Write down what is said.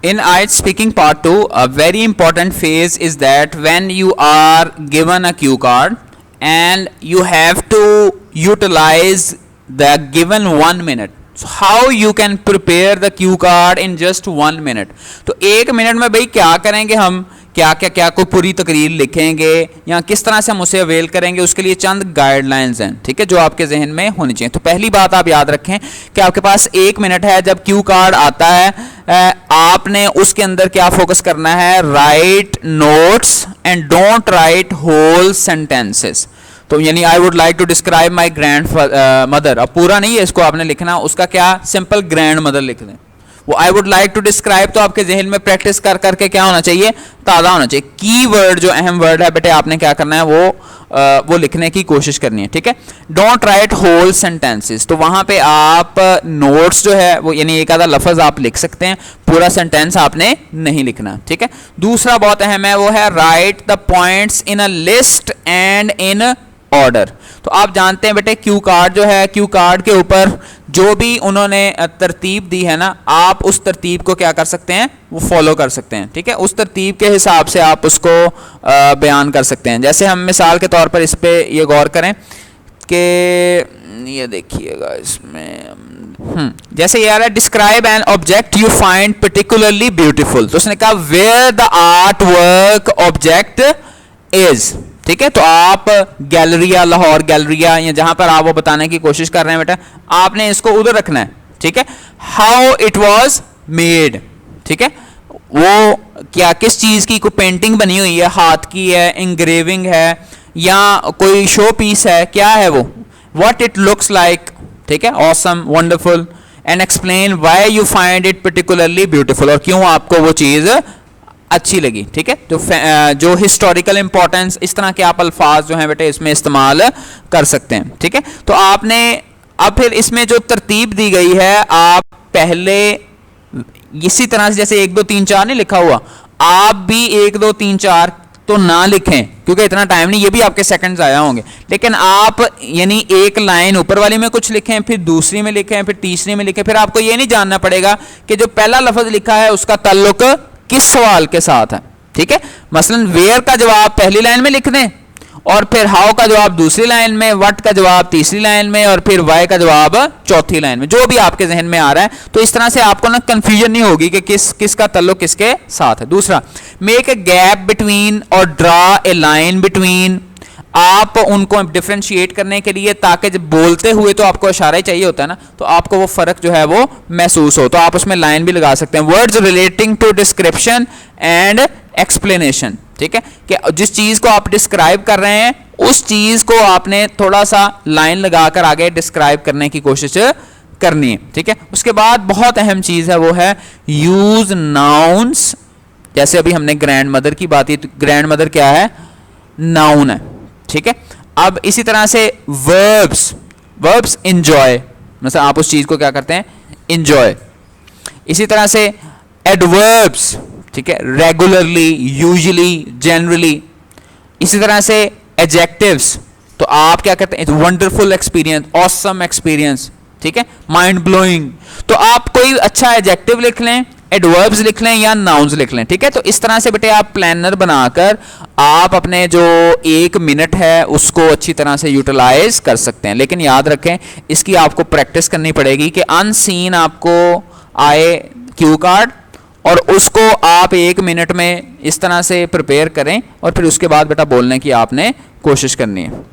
In IELTS speaking part 2, a very important phase is that when you are given a cue card and you have to utilize the given 1 minute. So how you can prepare the cue card in just 1 minute. तो 1 minute में भाई क्या करेंगे हम, क्या कोई पूरी तकरीर लिखेंगे या किस तरह से हम उसे अवेल करेंगे, उसके लिए चंद गाइडलाइंस हैं, ठीक है, जो आपके जहन में होनी चाहिए। तो पहली बात आप याद रखें कि आपके पास 1 मिनट है, जब क्यू कार्ड आता है आपने उसके अंदर क्या फोकस करना है, write notes and don't write whole sentences. तो यानी I would like to describe my grandmother, अब पूरा नहीं है इसको आपने लिखना, उसका क्या सिंपल ग्रैंड मदर लिख दें। वो I would like to describe तो आपके जहन में प्रैक्टिस कर करके क्या होना चाहिए, ताज़ा होना चाहिए। की वर्ड जो अहम वर्ड है बेटे आपने क्या करना है, वो लिखने की कोशिश करनी है, ठीक है। डोंट राइट होल सेंटेंसेस, तो वहां पे आप नोट्स जो है वो यानी एक आधा लफ्ज आप लिख सकते हैं, पूरा सेंटेंस आपने नहीं लिखना, ठीक है। दूसरा बहुत अहम है वो है right the points in a list and in order. तो आप जानते हैं बेटे क्यू कार्ड जो है, क्यू कार्ड के ऊपर जो भी उन्होंने तरतीब दी है ना, आप उस तरतीब को क्या कर सकते हैं, वो फॉलो कर सकते हैं, ठीक है। उस तरतीब के हिसाब से आप उसको बयान कर सकते हैं। जैसे हम मिसाल के तौर पर इस पे ये गौर करें कि ये देखिएगा इसमें जैसे ये आ रहा है, describe an object you find particularly beautiful. तो उसने कहा where the art work object is, ठीक है। तो आप गैलरिया, लाहौर गैलरिया या जहां पर आप वो बताने की कोशिश कर रहे हैं बेटा, आपने इसको उधर रखना है, ठीक है। हाउ इट वॉज मेड, ठीक है, वो क्या किस चीज की कोई पेंटिंग बनी हुई है, हाथ की है, इंग्रेविंग है या कोई शो पीस है, क्या है वो, व्हाट इट लुक्स लाइक, ठीक है, awesome, wonderful, and explain why you find it particularly beautiful, और क्यों आपको वो चीज अच्छी लगी, ठीक है। तो जो हिस्टोरिकल इंपॉर्टेंस, इस तरह के आप अल्फाज जो हैं बेटे इसमें इस्तेमाल कर सकते हैं, ठीक है। तो आपने अब फिर इसमें जो तरतीब दी गई है, आप पहले इसी तरह से जैसे 1 2 3 4 नहीं लिखा हुआ, आप भी 1 2 3 4 तो ना लिखें क्योंकि इतना टाइम नहीं, ये भी आपके सेकंड्स आया होंगे, लेकिन आप यानी एक लाइन ऊपर वाली में कुछ लिखें, फिर दूसरी में लिखें, फिर तीसरी में लिखें। फिर आपको ये नहीं जानना पड़ेगा कि जो पहला लफ्ज लिखा है उसका ताल्लुक किस सवाल के साथ है, ठीक है। मसलन वेयर का जवाब पहली लाइन में लिख दें और फिर हाउ का जवाब दूसरी लाइन में, व्हाट का जवाब तीसरी लाइन में और फिर वाई का जवाब चौथी लाइन में, जो भी आपके जहन में आ रहा है। तो इस तरह से आपको ना कंफ्यूजन नहीं होगी कि किसका ताल्लुक किसके साथ है। दूसरा, मेक ए गैप बिटवीन और ड्रा ए लाइन बिटवीन, आप उनको डिफरेंशिएट करने के लिए, ताकि जब बोलते हुए तो आपको इशारा ही चाहिए होता है ना, तो आपको वो फर्क जो है वो महसूस हो, तो आप उसमें लाइन भी लगा सकते हैं। Words relating to description and explanation, ठीक है, कि जिस चीज को आप डिस्क्राइब कर रहे हैं उस चीज को आपने थोड़ा सा लाइन लगाकर आगे डिस्क्राइब करने की कोशिश करनी है, ठीक है। उसके बाद बहुत अहम चीज है वो है यूज नाउन्स। जैसे अभी हमने ग्रैंड मदर की बात की, तो ग्रैंड मदर क्या है, नाउन है, ठीक है। अब इसी तरह से वर्ब्स इंजॉय, मतलब आप उस चीज को क्या करते हैं, इंजॉय। इसी तरह से एडवर्ब्स, ठीक है, रेगुलरली, यूजुअली, जनरली। इसी तरह से एडजेक्टिव्स, तो आप क्या करते हैं, वंडरफुल एक्सपीरियंस, ऑसम एक्सपीरियंस, ठीक है, माइंड ब्लोइंग। तो आप कोई अच्छा एडजेक्टिव लिख लें, एडवर्ब्स लिख लें या नाउन्स लिख लें, ठीक है। तो इस तरह से बेटे आप प्लानर बनाकर आप अपने जो 1 मिनट है उसको अच्छी तरह से यूटिलाइज कर सकते हैं। लेकिन याद रखें इसकी आपको प्रैक्टिस करनी पड़ेगी कि अनसीन आपको आए क्यू कार्ड और उसको आप 1 मिनट में इस तरह से प्रिपेयर करें और फिर उसके बाद बेटा बोलने की आपने कोशिश करनी है।